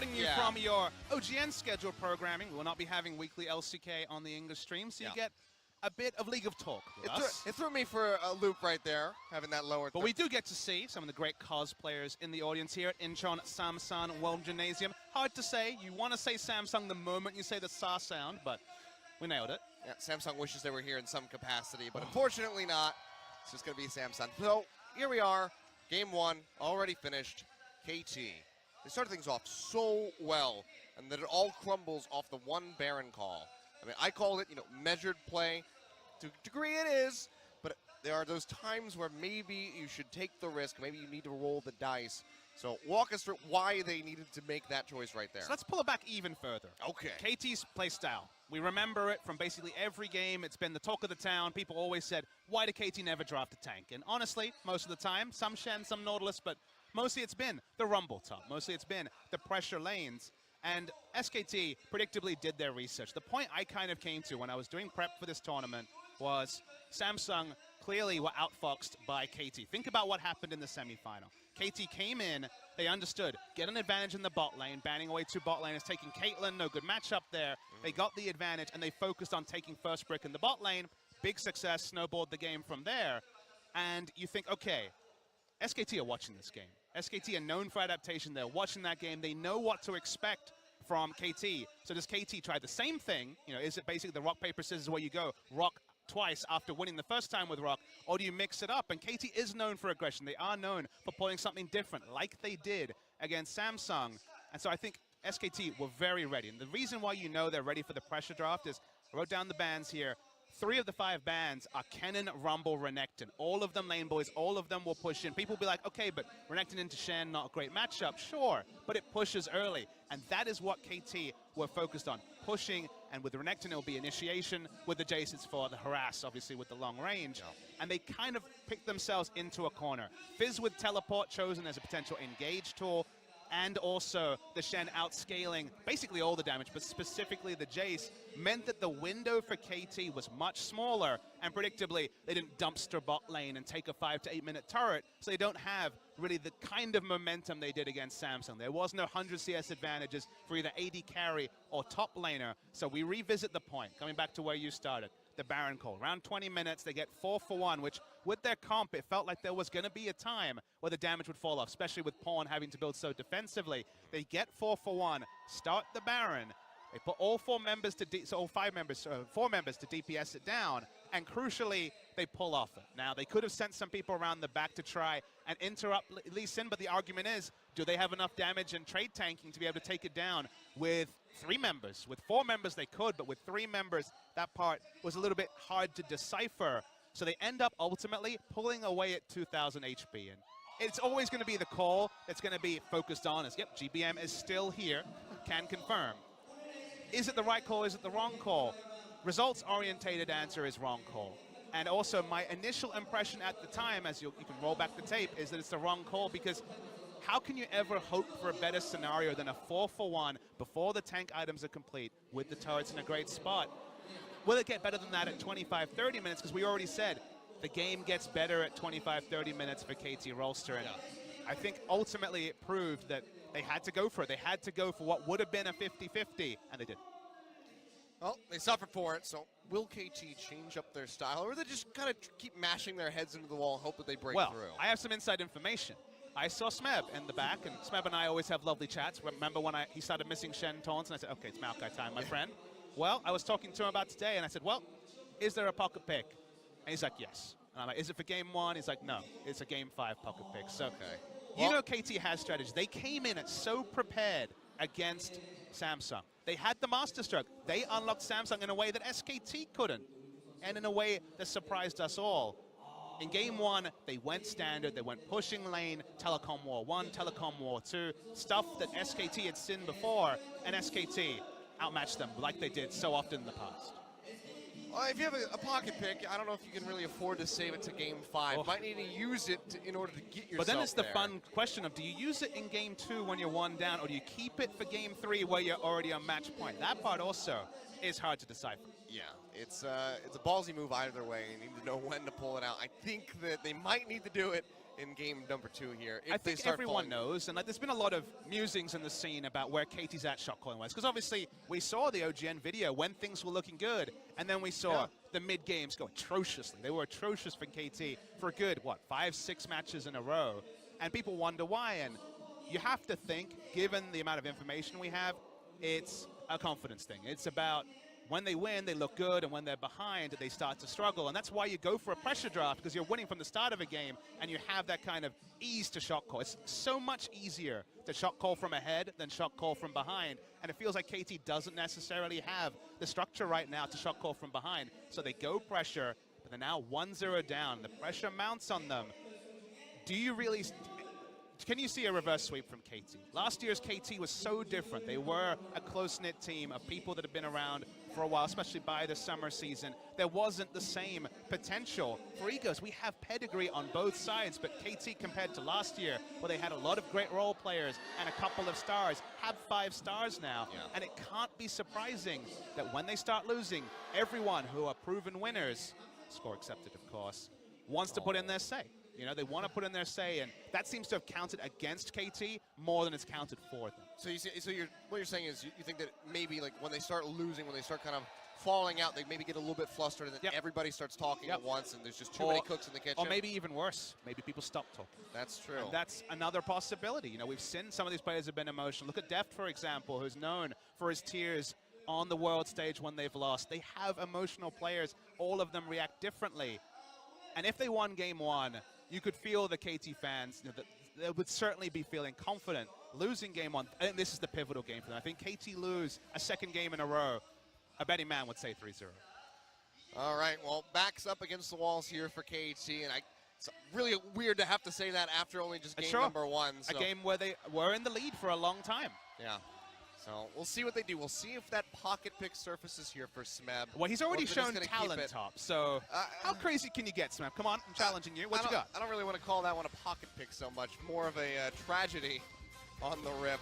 cutting you from your OGN scheduled programming. We will not be having weekly LCK on the English stream, so you get a bit of League of Talk with us. It threw me for a loop right there, having that lower. But we do get to see some of the great cosplayers in the audience here at Incheon Samsung World Gymnasium. Hard to say. You want to say Samsung the moment you say the SA sound, but we nailed it. Yeah, Samsung wishes they were here in some capacity, but unfortunately not. It's just going to be Samsung. So here we are, game one, already finished. KT. They started things off so well, and then it all crumbles off the one Baron call. I mean, I call it, measured play. To a degree it is, but there are those times where maybe you should take the risk. Maybe you need to roll the dice. So walk us through why they needed to make that choice right there. So let's pull it back even further. Okay. KT's play style. We remember it from basically every game. It's been the talk of the town. People always said, why did KT never draft a tank? And honestly, most of the time, some Shen, some Nautilus, but mostly it's been the Rumble top. Mostly it's been the pressure lanes. And SKT predictably did their research. The point I kind of came to when I was doing prep for this tournament was Samsung clearly were outfoxed by KT. Think about what happened in the semifinal. KT came in, they understood, get an advantage in the bot lane, banning away 2 bot laners, taking Caitlyn, no good matchup there. They got the advantage, and they focused on taking first brick in the bot lane. Big success, snowballed the game from there. And you think, okay, SKT are watching this game. SKT are known for adaptation. They're watching that game. They know what to expect from KT. So does KT try the same thing? Is it basically the rock, paper, scissors where you go rock twice after winning the first time with rock, or do you mix it up? And KT is known for aggression. They are known for pulling something different, like they did against Samsung. And so I think SKT were very ready. And the reason why they're ready for the pressure draft is, I wrote down the bans here. 3 of the 5 bans are Kennen, Rumble, Renekton. All of them lane boys, all of them will push in. People will be like, okay, but Renekton into Shen, not a great matchup. Sure, but it pushes early. And that is what KT were focused on, pushing. And with Renekton, it'll be initiation. With the Jace, it's for the harass, obviously, with the long range. And they kind of picked themselves into a corner. Fizz with teleport chosen as a potential engage tool. And also the Shen outscaling basically all the damage, but specifically the Jace, meant that the window for KT was much smaller, and predictably they didn't dumpster bot lane and take a 5 to 8 minute turret, so they don't have really the kind of momentum they did against Samsung. There was no 100 CS advantages for either AD carry or top laner, so we revisit the point, coming back to where you started. The Baron call. Around 20 minutes, they get 4 for 1, which with their comp, it felt like there was going to be a time where the damage would fall off, especially with Pawn having to build so defensively. They get 4 for 1, start the Baron. They put all 4 members to 4 members to DPS it down, and crucially, they pull off it. Now, they could have sent some people around the back to try and interrupt Lee Sin, but the argument is, do they have enough damage and trade tanking to be able to take it down with 3 members? With 4 members, they could, but with 3 members, that part was a little bit hard to decipher. So they end up ultimately pulling away at 2,000 HP. And it's always going to be the call that's going to be focused on is, yep, GBM is still here, can confirm. Is it the right call? Is it the wrong call? Results-orientated answer is wrong call. And also my initial impression at the time, as you can roll back the tape, is that it's the wrong call because how can you ever hope for a better scenario than a 4 for 1 before the tank items are complete with the turrets in a great spot? Will it get better than that at 25, 30 minutes? Because we already said the game gets better at 25, 30 minutes for KT Rolster. And I think ultimately it proved that they had to go for it. They had to go for what would have been a 50-50, and they did. Well, they suffered for it, so will KT change up their style, or they just kind of keep mashing their heads into the wall and hope that they break through? I have some inside information. I saw Smeb in the back, and Smeb and I always have lovely chats. Remember when he started missing Shen taunts, and I said, okay, it's Maokai time, my friend. Well, I was talking to him about today, and I said, well, is there a pocket pick? And he's like, yes. And I'm like, is it for game 1? He's like, no, it's a game 5 pocket pick. So, KT has strategy. They came in so prepared against Samsung. They had the Master Stroke. They unlocked Samsung in a way that SKT couldn't, and in a way that surprised us all. In game 1, they went standard, they went pushing lane, Telecom War 1, Telecom War 2, stuff that SKT had seen before, and SKT outmatched them like they did so often in the past. Well, if you have a pocket pick, I don't know if you can really afford to save it to game 5. Might need to use it in order to get yourself But then it's the there. fun question of, do you use it in game 2 when you're 1 down, or do you keep it for game 3 where you're already on match point? That part also is hard to decipher. Yeah, it's a ballsy move either way. You need to know when to pull it out. I think that they might need to do it in game number 2 here. If I they think start everyone falling. knows, and like, there's been a lot of musings in the scene about where KT's at shot calling wise, because obviously we saw the OGN video when things were looking good, and then we saw the mid games go atrociously. They were atrocious for KT for a good, 5-6 matches in a row, and people wonder why. And you have to think, given the amount of information we have, it's a confidence thing. It's about when they win, they look good, and when they're behind, they start to struggle. And that's why you go for a pressure draft, because you're winning from the start of a game, and you have that kind of ease to shot call. It's so much easier to shot call from ahead than shot call from behind. And it feels like KT doesn't necessarily have the structure right now to shot call from behind. So they go pressure, but they're now 1-0 down. The pressure mounts on them. Do you really... Can you see a reverse sweep from KT? Last year's KT was so different. They were a close-knit team of people that have been around for a while, especially by the summer season. There wasn't the same potential for egos. We have pedigree on both sides, but KT, compared to last year, where they had a lot of great role players and a couple of stars, have 5 stars now. Yeah. And it can't be surprising that when they start losing, everyone who are proven winners, score accepted of course, wants to put in their say. You know, they want to put in their say, and that seems to have counted against KT more than it's counted for them. So what you're saying is you think that maybe like when they start losing, when they start kind of falling out, they maybe get a little bit flustered, and then everybody starts talking at once, and there's just too many cooks in the kitchen. Or maybe even worse, maybe people stop talking. That's true. And that's another possibility. You know, we've seen some of these players have been emotional. Look at Deft, for example, who's known for his tears on the world stage when they've lost. They have emotional players. All of them react differently. And if they won game 1, you could feel the KT fans, you know, they would certainly be feeling confident. Losing game 1, I think this is the pivotal game for them. I think KT lose a second game in a row, a betting man would say 3-0. All right, well, backs up against the walls here for KT, and it's really weird to have to say that after only just game number 1. So. A game where they were in the lead for a long time. Yeah. So we'll see what they do. We'll see if that pocket pick surfaces here for Smeb. Well, he's already shown talent top, so how crazy can you get, Smeb? Come on, I'm challenging you. What you got? I don't really want to call that one a pocket pick so much. More of a tragedy on the rip.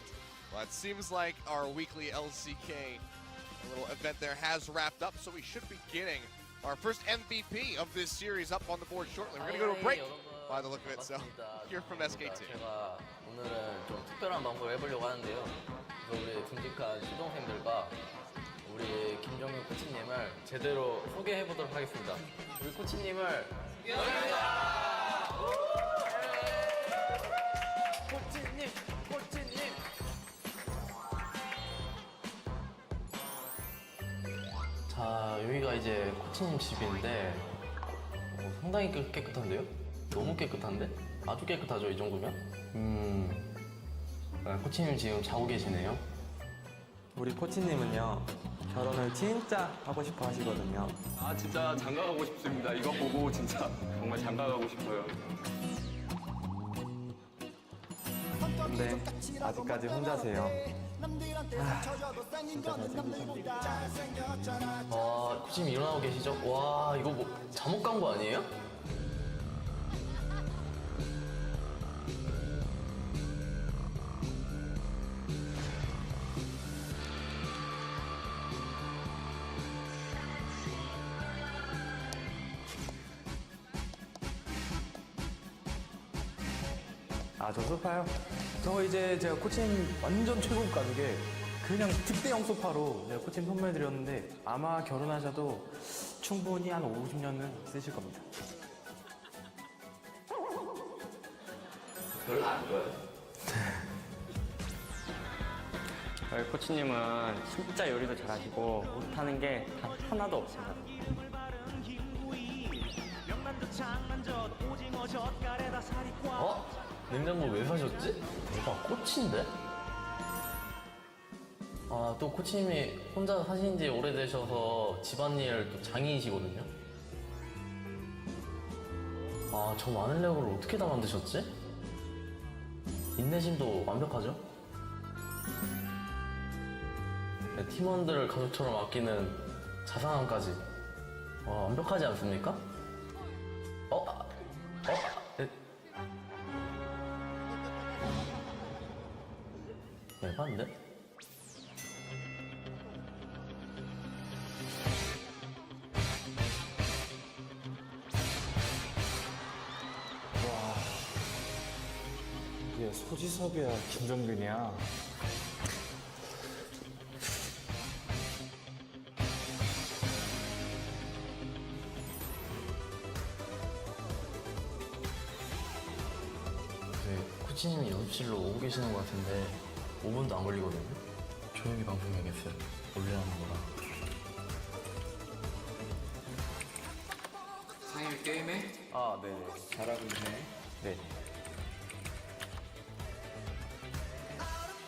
But it seems like our weekly LCK, a little event there, has wrapped up, so we should be getting our first MVP of this series up on the board shortly. We're going to go to a break by the look of it, so here from SKT. 제가 오늘은 좀 특별한 방법을 해보려고 하는데요. 그래서 우리 듬직한 시동생들과 우리 김정윤 코치님을 제대로 소개해보도록 하겠습니다. 우리 코치님을 코치님! 자, 여기가 이제 코치님 집인데 상당히 깨끗한데요? 너무 깨끗한데? 아주 깨끗하죠, 이 정도면? 코치님 지금 자고 계시네요. 우리 코치님은요, 결혼을 진짜 하고 싶어 하시거든요. 아, 진짜 장가가고 싶습니다. 이거 보고 진짜 정말 장가가고 싶어요. 근데 아직까지 혼자세요. 진짜 잘생기셨네. 코치님 일어나고 계시죠? 와, 이거 뭐 잠옷 간 거 아니에요? 아, 저 소파요? 저 이제 제가 코치님 완전 최고 가족에 그냥 특대형 소파로 제가 코치님 선물해드렸는데 아마 결혼하셔도 충분히 한 50년은 쓰실 겁니다. 별로 안 좋아요. 저희 코치님은 진짜 요리도 잘하시고 못하는 게 단 하나도 없습니다. 냉장고 왜 사셨지? 대박, 코치인데? 아, 또 코치님이 혼자 사신 지 오래되셔서 집안일 또 장인이시거든요? 아, 저 많은 레고를 어떻게 다 만드셨지? 인내심도 완벽하죠? 네, 팀원들을 가족처럼 아끼는 자상함까지. 완벽하지 않습니까? 네. 에반데? 소지섭이야, 김정균이야. 코치님이 연습실로 오고 계시는 것 같은데 5분도 안 걸리거든요. 조용히 방송해야겠어요. 원래 하는 거라. 상일 게임해? 아, 네네. 잘하고 있네. 네.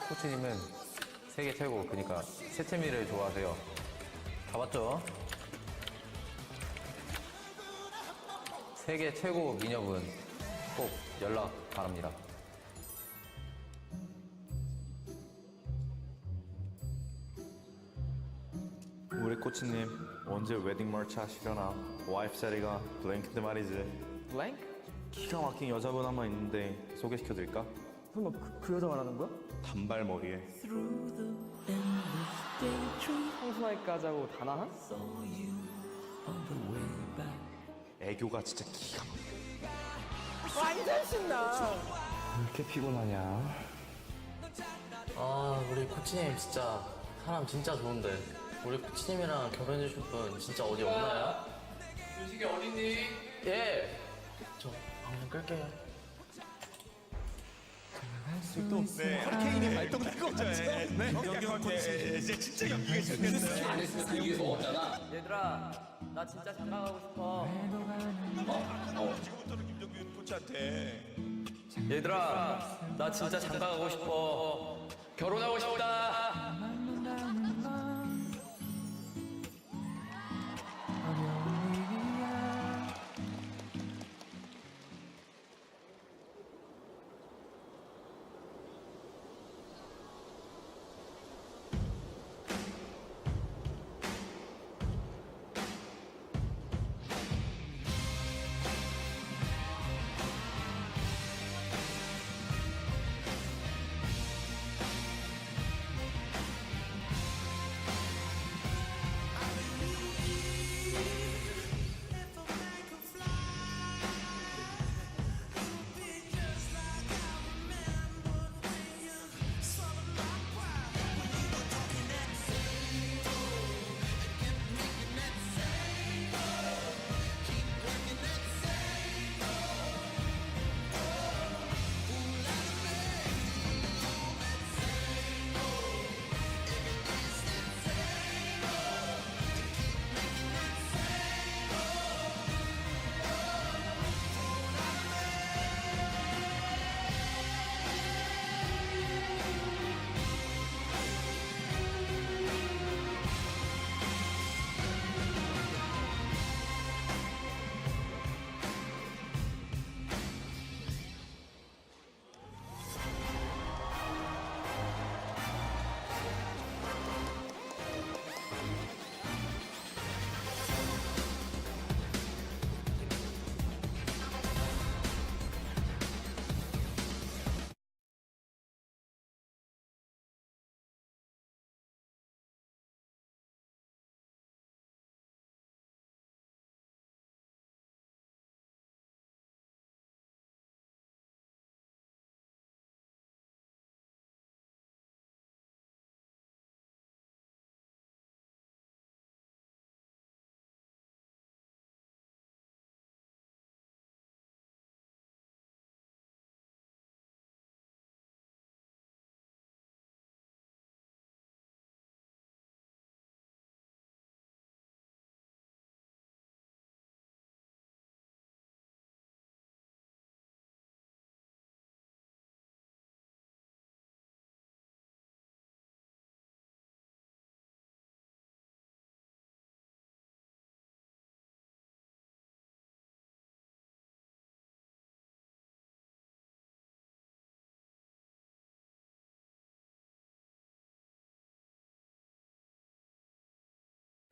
코치님은 세계 최고, 그러니까 세체미를 좋아하세요. 다 봤죠? 세계 최고 미녀분 꼭 연락 바랍니다. 우리 코치님 언제 웨딩 멀치 하시려나? 와이프 자리가 블랭크인데 말이지. 블랭크? 기가 막힌 여자분 한 번 있는데 소개시켜드릴까? 설마 그 여자 말하는 거야? 단발머리에. 청소하니까 하자고 다나한? 애교가 진짜 기가 막혀. 완전 신나. 왜 이렇게 피곤하냐? 아, 우리 코치님 진짜 사람 진짜 좋은데 우리 코치님이랑 결혼해 주실 분 진짜 어디 없나요? 요식이 어딨니? 예! 저 방송 끌게요. 네, 허리케인이 발동된 것 같죠? 네. 연기가 이제 진짜 연기가 시작했어요. 안 했으면 이게 먹었잖아. 얘들아, 나 진짜 장가 가고 싶어. 지금부터는 김정균 코치한테. 얘들아, 나 진짜 장가 가고 싶어. 결혼하고 싶다.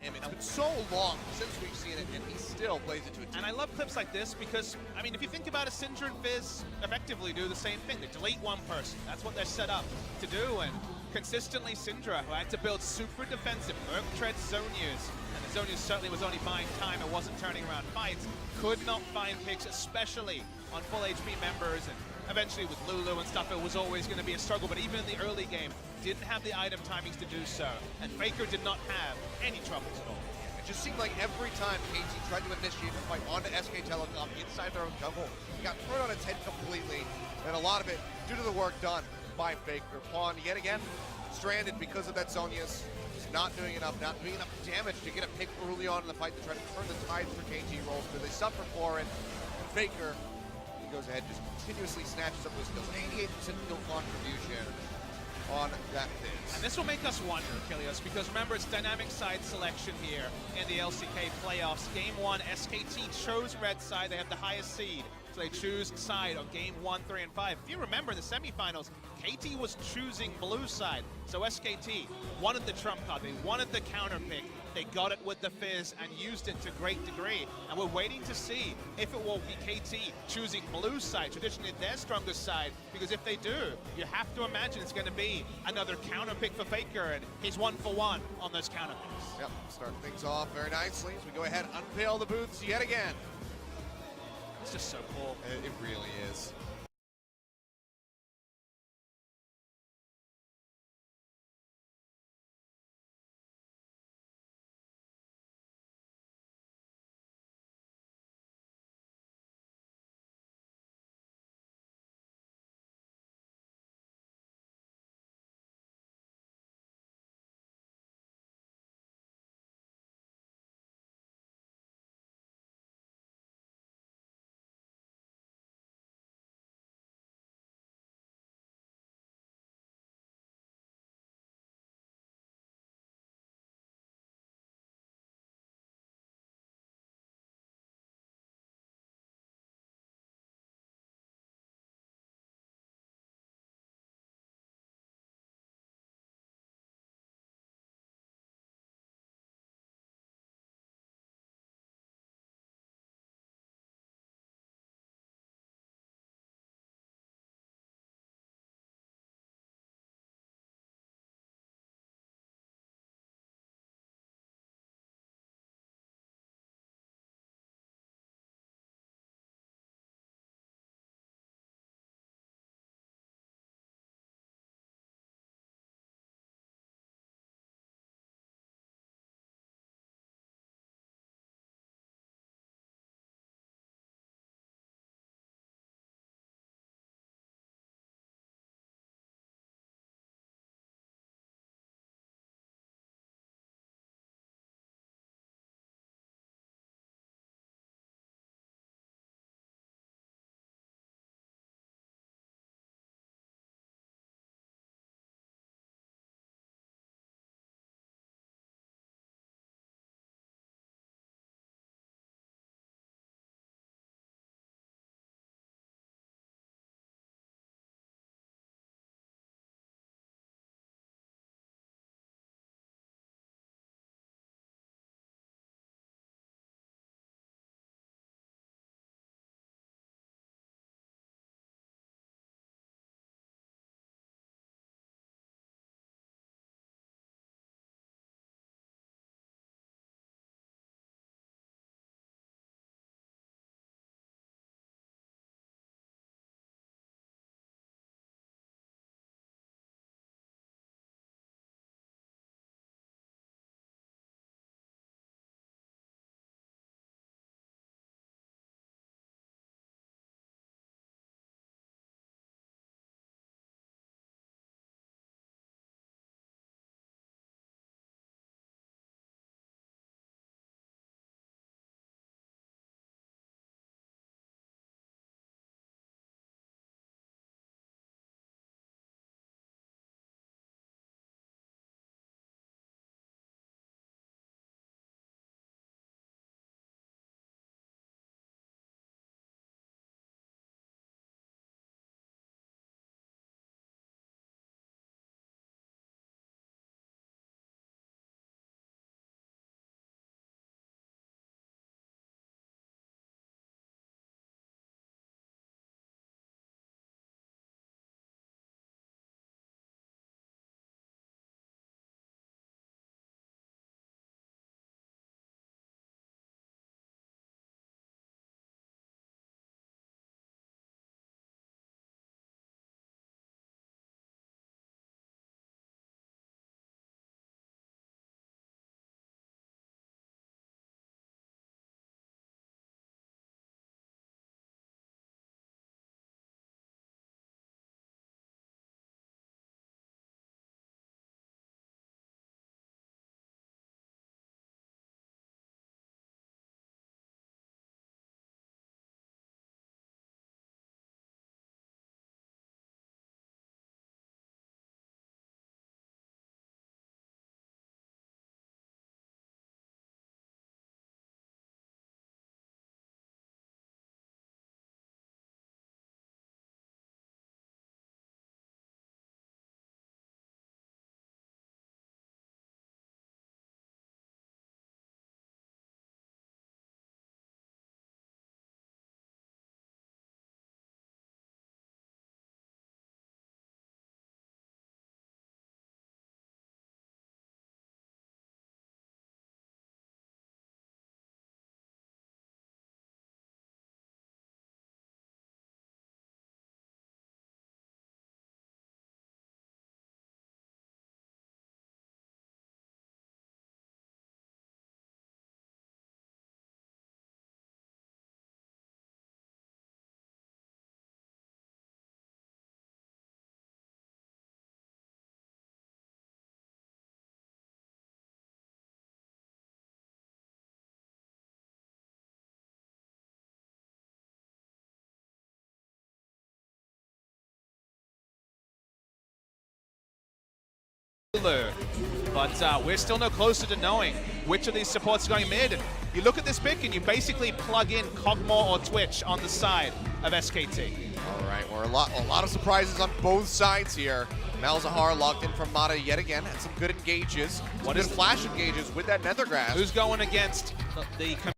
It's been so long since we've seen it, and he still plays it to a T. And I love clips like this because, I mean, if you think about it, Syndra and Fizz effectively do the same thing. They delete one person. That's what they're set up to do. And consistently, Syndra, who had to build super defensive, Merc treads Zonius, and the Zonius certainly was only buying time and wasn't turning around fights, could not find picks, especially on full HP members. And eventually with Lulu and stuff, it was always going to be a struggle, but even in the early game, didn't have the item timings to do so, and Faker did not have any troubles at all. It just seemed like every time KT tried to initiate a fight onto SK Telecom inside their own jungle, it got turned on its head completely, and a lot of it due to the work done by Faker. Pawn, yet again, stranded because of that Zhonya's. Just not doing enough damage to get a pick early on in the fight to try to turn the tide for KT Rolster. They suffer for it. Faker, he goes ahead, just continuously snatches up those kills. 88% kill contribution on that Fizz. And this will make us wonder, Kilios, because remember, it's dynamic side selection here in the LCK playoffs. Game 1, SKT chose red side. They have the highest seed, so they choose side on game 1, 3, and 5. If you remember in the semifinals, KT was choosing blue side, so SKT wanted the trump card. They wanted the counter pick. They got it with the Fizz and used it to great degree. And we're waiting to see if it will be KT choosing blue side, traditionally their strongest side, because if they do, you have to imagine it's going to be another counter pick for Faker, and he's 1 for 1 on those counter picks. Yep, starting things off very nicely as we go ahead and unveil the booths yet again. It's just so cool. It really is. But we're still no closer to knowing which of these supports are going mid. And you look at this pick and you basically plug in Cogmore or Twitch on the side of SKT. All right, we're a lot of surprises on both sides here. Malzahar locked in from Mata yet again, had some good engages, some good flash engages with that Nethergrass. Who's going against the